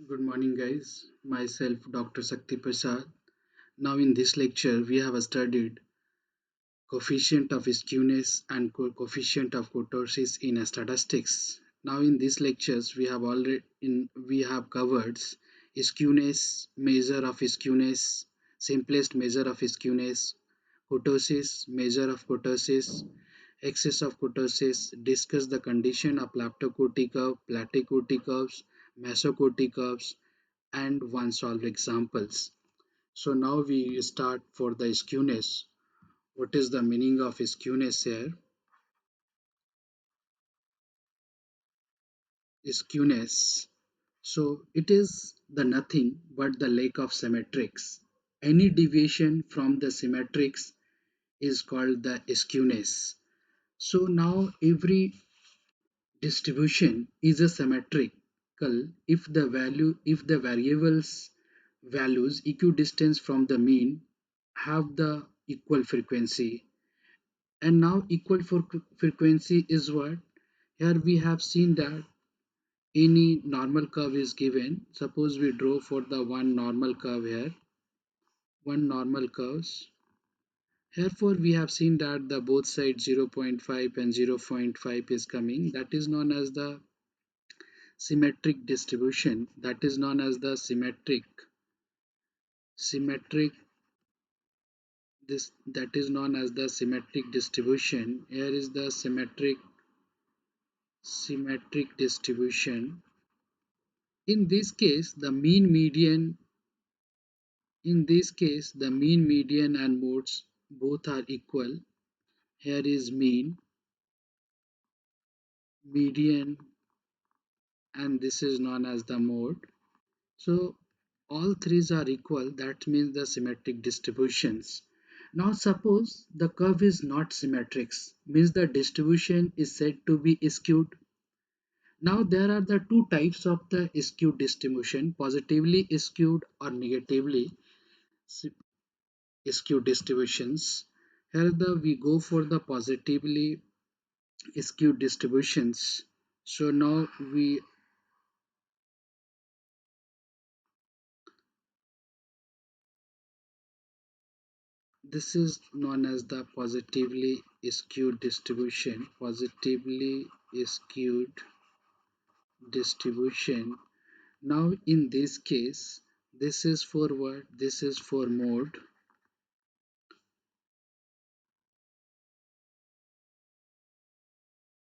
Good morning, guys. Myself, Dr. Sakti Prasad. Now, in this lecture, we have studied coefficient of skewness and coefficient of kurtosis in statistics. Now, in these lectures, we have covered skewness, measure of skewness, simplest measure of skewness, kurtosis, measure of kurtosis, excess of kurtosis, discuss the condition of leptokurtic curve, platykurtic curves, mesokurtic curves, and one solved examples. So now we start for the skewness. What is the meaning of skewness here? Skewness. So it is the nothing but the lack of symmetrics. Any deviation from the symmetrics is called the skewness. So now every distribution is a symmetrical if the variables values equidistant from the mean have the equal frequency. And now equal frequency is what? Here we have seen that any normal curve is given. Suppose we draw for the one normal curve here, one normal curves. Therefore, we have seen that the both sides 0.5 and 0.5 is coming. That is known as the symmetric distribution. That is known as the symmetric this that is known as the symmetric distribution. Here is the symmetric distribution. In this case, the mean, median, and modes both are equal. Here is mean, median, and this is known as the mode. So all threes are equal. That means the symmetric distributions. Now suppose the curve is not symmetric, means the distribution is said to be skewed. Now there are the two types of the skewed distribution, positively skewed or negatively skewed distributions. Here we go for the positively skewed distributions. So now this is known as the positively skewed distribution. Positively skewed distribution. Now in this case, this is for what? This is for mode,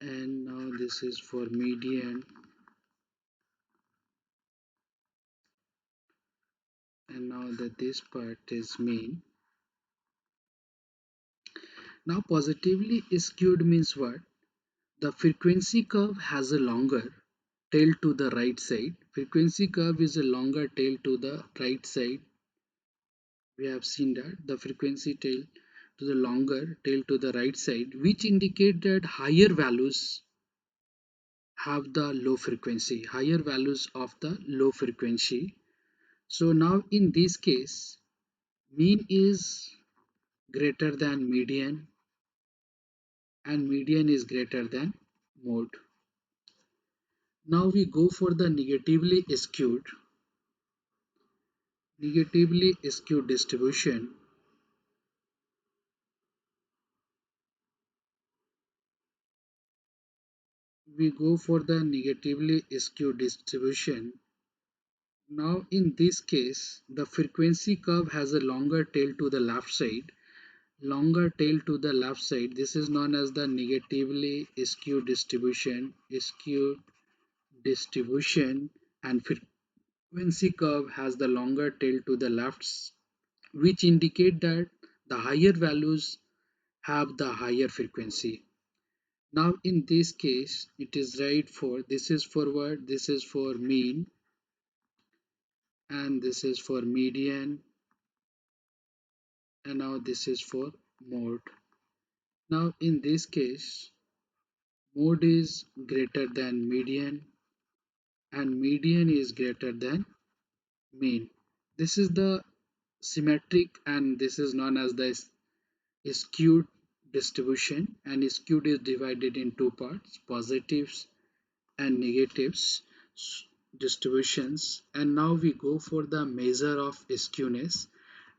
and now this is for median, and now that this part is mean. Now positively skewed means what? The frequency curve has a longer tail to the right side. Frequency curve is a longer tail to the right side. We have seen that the frequency tail to the longer tail to the right side, which indicate that higher values have the low frequency, higher values of the low frequency. So now in this case, mean is greater than median and median is greater than mode. Now we go for the negatively skewed distribution. We go for the negatively skewed distribution. Now in this case, the frequency curve has a longer tail to the left side. Longer tail to the left side. This is known as the negatively skewed distribution. Skewed distribution, and frequency curve has the longer tail to the left, which indicate that the higher values have the higher frequency. Now in this case, it is right for this is for what? This is for mean, and this is for median, and now this is for mode. Now in this case, mode is greater than median and median is greater than mean. This is the symmetric, and this is known as the skewed distribution, and skewed is divided in two parts, positives and negatives. distributions, and now we go for the measure of skewness,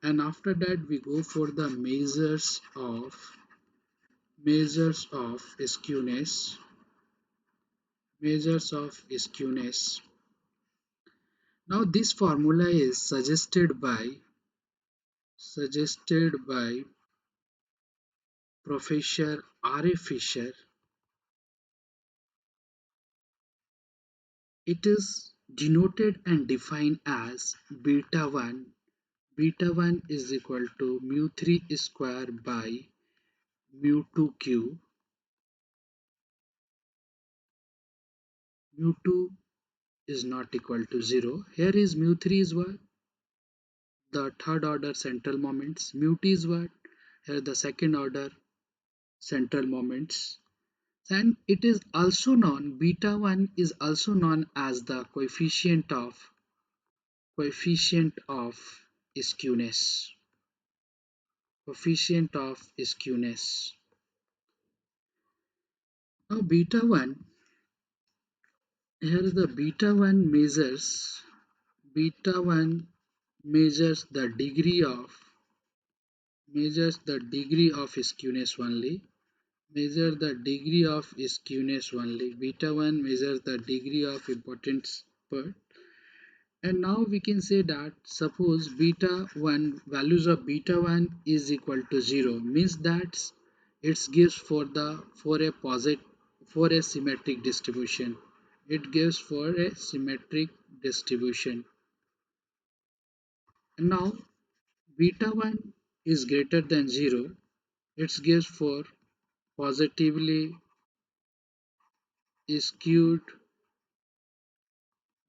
and after that we go for the measures of skewness, measures of skewness. Now this formula is suggested by Professor R.A. Fisher. It is denoted and defined as beta 1. Beta 1 is equal to mu 3 square by mu 2 q. Mu 2 is not equal to 0. Here is mu 3 is what? The third order central moments. Mu t is what? Here the second order central moments. And it is also known, beta 1 is also known as the coefficient of skewness. Coefficient of skewness. Now beta 1, here the beta 1 measures the degree of skewness only. Measure the degree of skewness only. Beta 1 measures the degree of importance per. And now we can say that suppose beta 1 values of beta 1 is equal to 0, means that it gives for a symmetric distribution. It gives for a symmetric distribution. And now beta 1 is greater than 0, it gives for positively skewed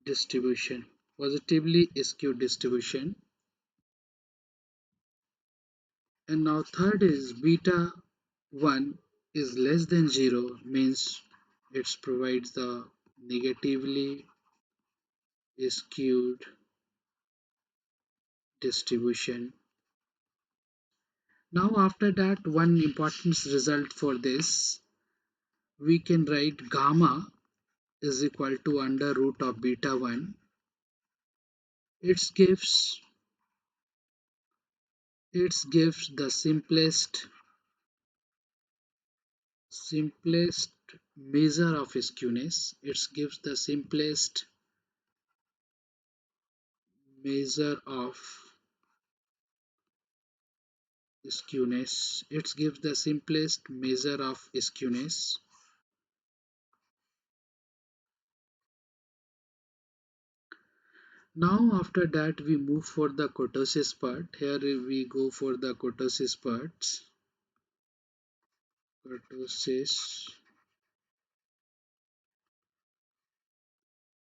distribution. Positively skewed distribution. And now third is beta 1 is less than 0, means it provides the negatively skewed distribution. Now after that, one important result for this, we can write gamma is equal to under root of beta 1. It gives the simplest measure of skewness. It gives the simplest measure of skewness. It gives the simplest measure of skewness. Now after that we move for the kurtosis part. Here we go for the kurtosis parts. Kurtosis.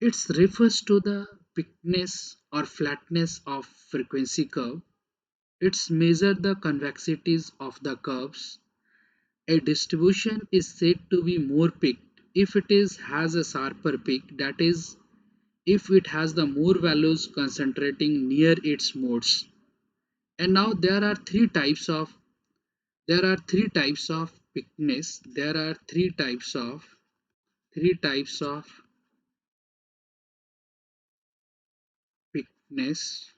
It refers to the thickness or flatness of frequency curve. It's measure the convexities of the curves. A distribution is said to be more peaked if has a sharper peak, that is, if it has the more values concentrating near its modes. And now there are three types of peakness. There are three types of peakness.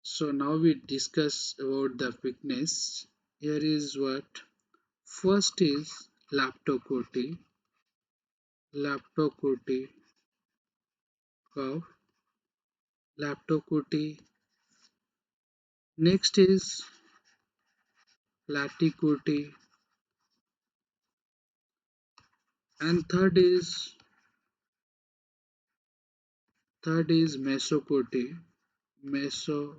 So now we discuss about the peakness. Here is what first is Leptokurtic curve. Leptokurtic. Next is Platykurtic, and third is Mesokurtic. Mesokurtic.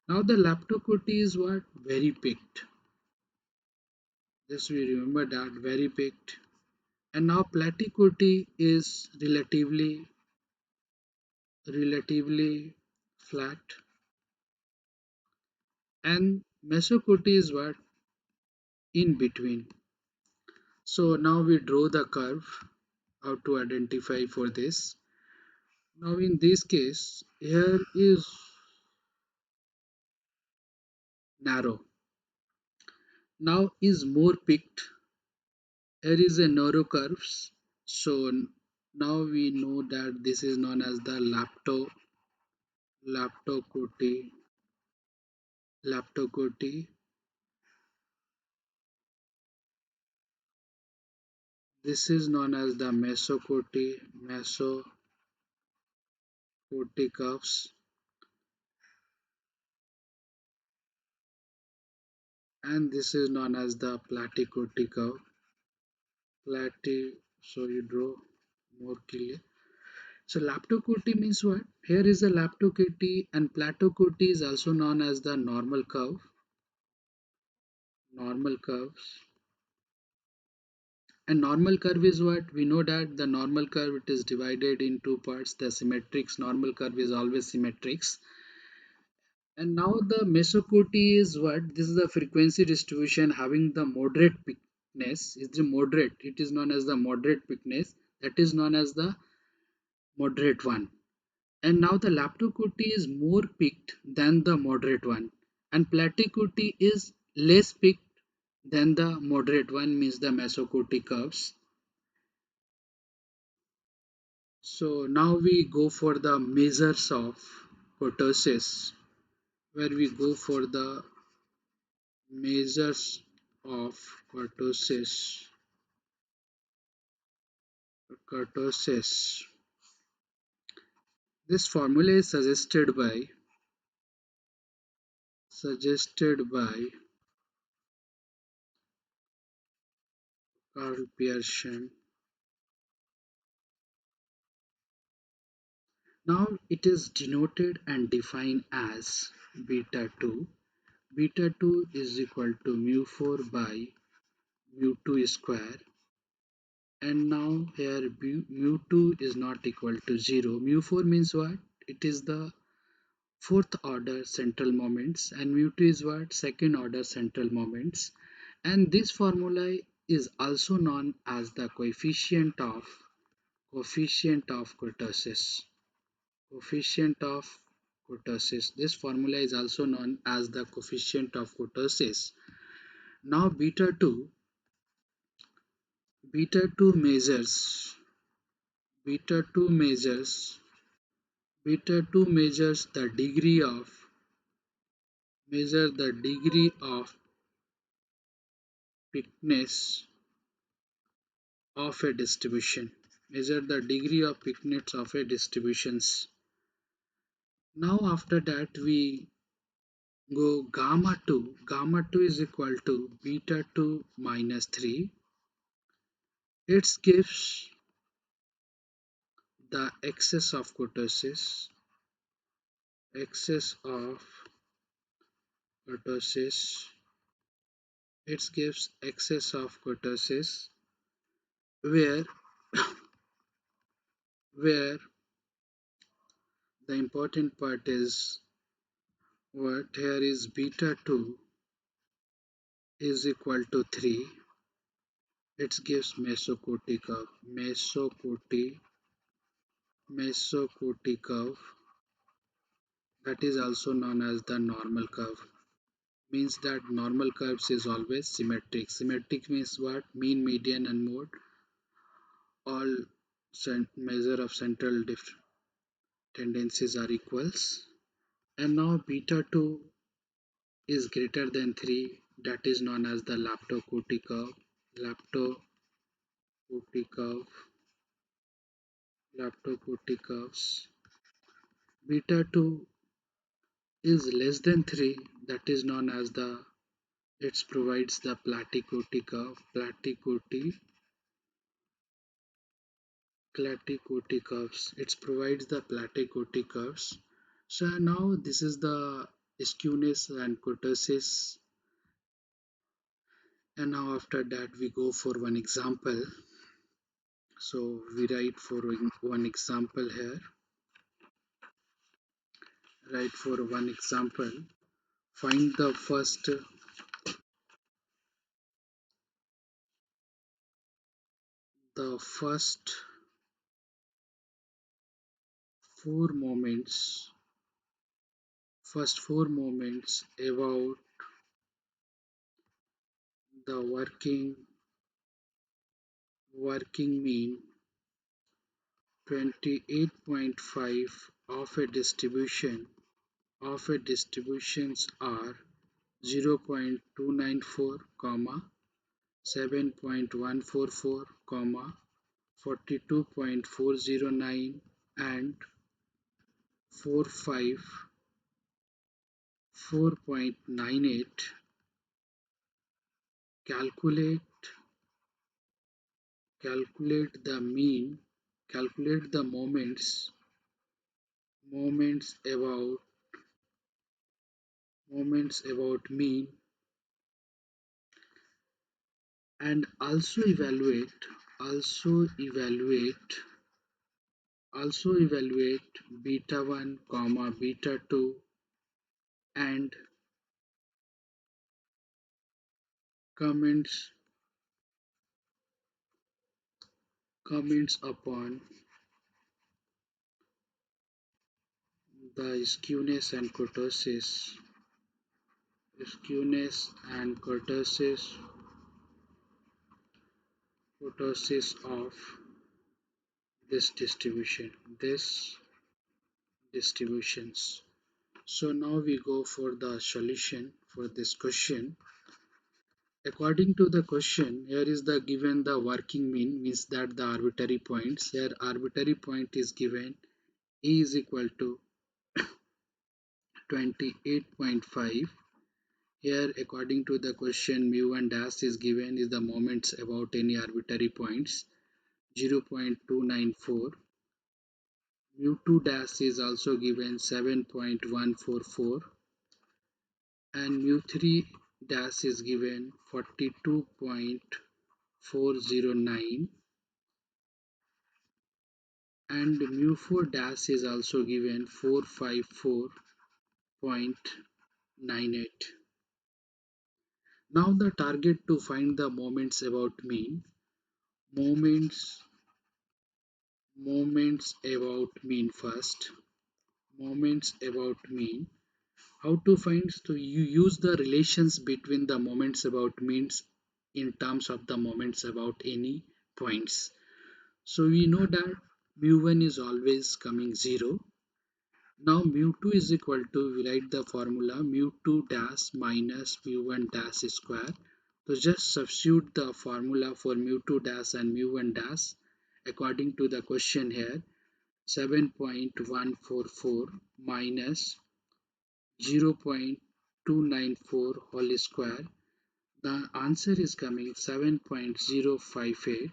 Now the Leptokurtic is what? Very peaked. Just we remember that, very peaked. And now Platykurtic is relatively flat, and Mesokurtic is what? In between. So now we draw the curve, how to identify for this. Now in this case, here is narrow. Now is more peaked. Here is a narrow curves. So now we know that this is known as the Leptokurtic. Leptokurtic. This is known as the Mesokurtic curves, and this is known as the Platykurtic curve. So you draw more clear. So Leptokurtic means what? Here is a Leptokurtic, and Platykurtic is also known as the normal curve. Normal curves. And normal curve is what? We know that the normal curve, it is divided in two parts. The symmetrics, normal curve is always symmetrics. And now the Mesokurtic is what? This is the frequency distribution having the moderate thickness. It's the moderate. It is known as the moderate thickness. That is known as the moderate one. And now the Leptokurtic is more peaked than the moderate one. And Platykurtic is less peaked than the moderate one, means the Mesokurtic curves. So now we go for the measures of kurtosis, where we go for the measures of kurtosis. Kurtosis. This formula is suggested by Carl Pearson. Now it is denoted and defined as beta 2. Beta 2 is equal to mu 4 by mu 2 square, and now here mu 2 is not equal to 0. Mu 4 means what? It is the fourth order central moments, and mu 2 is what? Second order central moments. And this formula is also known as the coefficient of kurtosis. Coefficient of kurtosis. This formula is also known as the coefficient of kurtosis. Now beta 2 measures beta 2 measures beta 2 measure the degree of thickness of a distribution. Measure the degree of thickness of a distributions. Now after that we go gamma 2. Gamma 2 is equal to beta 2 minus 3. It gives the excess of kurtosis. It gives excess of kurtosis where where the important part is what here is beta 2 is equal to 3. It gives Mesokurtic curve. Mesokurtic curve, that is also known as the normal curve. Means that normal curves is always symmetric. Symmetric means what? Mean, median and mode. All measure of central tendencies are equals. And now beta 2 is greater than 3. That is known as the Leptokurtic curve. Leptokurtic curve. Leptokurtic curves. Beta 2 is less than 3. That is known as the it provides the Platykurtic curve. Platykurtic curves. It provides the Platykurtic curves. So now this is the skewness and kurtosis, and now after that we go for one example. So we write for one example here. Write for one example. Find the first four moments. First four moments about the working mean 28.5 of a distributions are 0.294, 7.144, 42.409 and 454.98. Calculate calculate the mean, calculate the moments about mean, and also evaluate beta 1 comma beta 2 and comments upon the skewness and kurtosis of this distributions. So now we go for the solution for this question. According to the question, here is the given the working mean, means that the arbitrary points. Here arbitrary point is given E is equal to 28.5. Here according to the question, mu1 dash is given is the moments about any arbitrary points 0.294. mu2 dash is also given 7.144 and mu3 dash is given 42.409 and mu4 dash is also given 454.98. Now the target to find the moments about mean. Moments about mean first. Moments about mean. How to find? So you use the relations between the moments about means in terms of the moments about any points. So we know that mu1 is always coming 0. Now mu2 is equal to, we write the formula mu2 dash minus mu1 dash square. So just substitute the formula for mu2 dash and mu1 dash according to the question here. 7.144 minus 0.294 whole square. The answer is coming 7.058.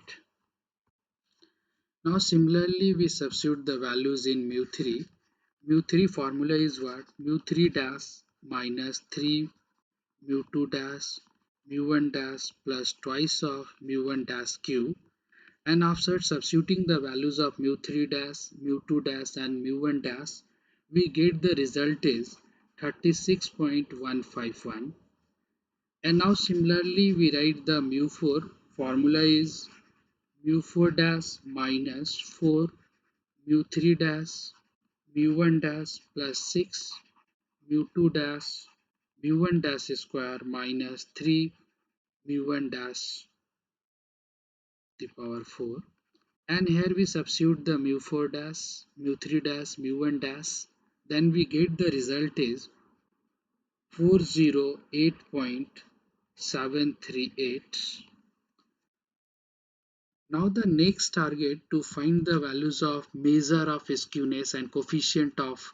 Now similarly we substitute the values in mu3. Mu3 formula is what? Mu3 dash minus 3 mu2 dash mu1 dash plus twice of mu1 dash cube, and after substituting the values of mu3 dash, mu2 dash and mu1 dash, we get the result is 36.151. And now similarly we write the mu4 formula is mu4 dash minus 4 mu3 dash mu1 dash plus 6 mu2 dash mu1 dash square minus 3 mu1 dash the power 4, and here we substitute the mu4 dash mu3 dash mu1 dash, then we get the result is 408.738. Now the next target to find the values of measure of skewness and coefficient of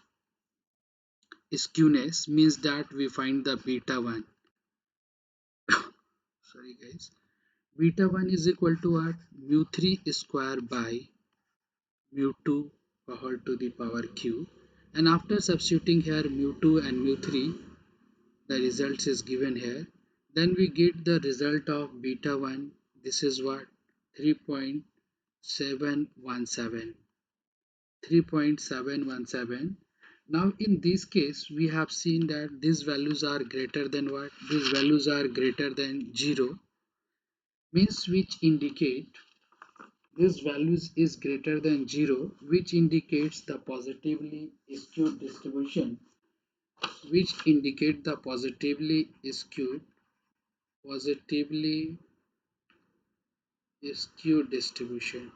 skewness, means that we find the beta 1. Sorry guys. Beta 1 is equal to what? Mu3 square by mu2 power to the power q, and after substituting here mu2 and mu3, the results is given here. Then we get the result of beta 1. This is what? 3.717. 3.717. Now in this case we have seen that these values are greater than what? These values are greater than 0, means which indicate this values is greater than 0, which indicates the positively skewed distribution, which indicate the positively skewed distribution.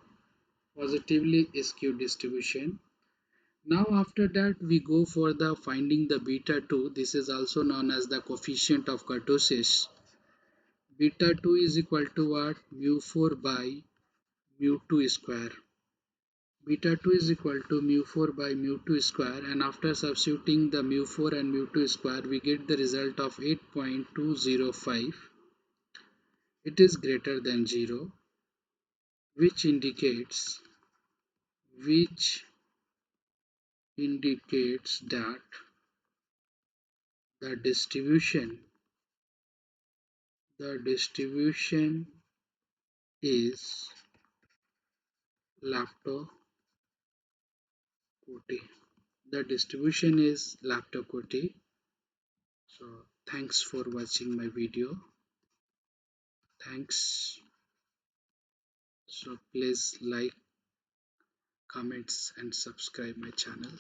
positively skewed distribution. Now after that we go for the finding the beta 2. This is also known as the coefficient of kurtosis. Beta 2 is equal to what? Mu 4 by mu 2 square. Beta 2 is equal to mu 4 by mu 2 square, and after substituting the mu 4 and mu 2 square we get the result of 8.205. It is greater than 0, which which indicates that the distribution is Leptokurtic. The distribution is Leptokurtic. So thanks for watching my video. Thanks. So please like, comments and subscribe my channel.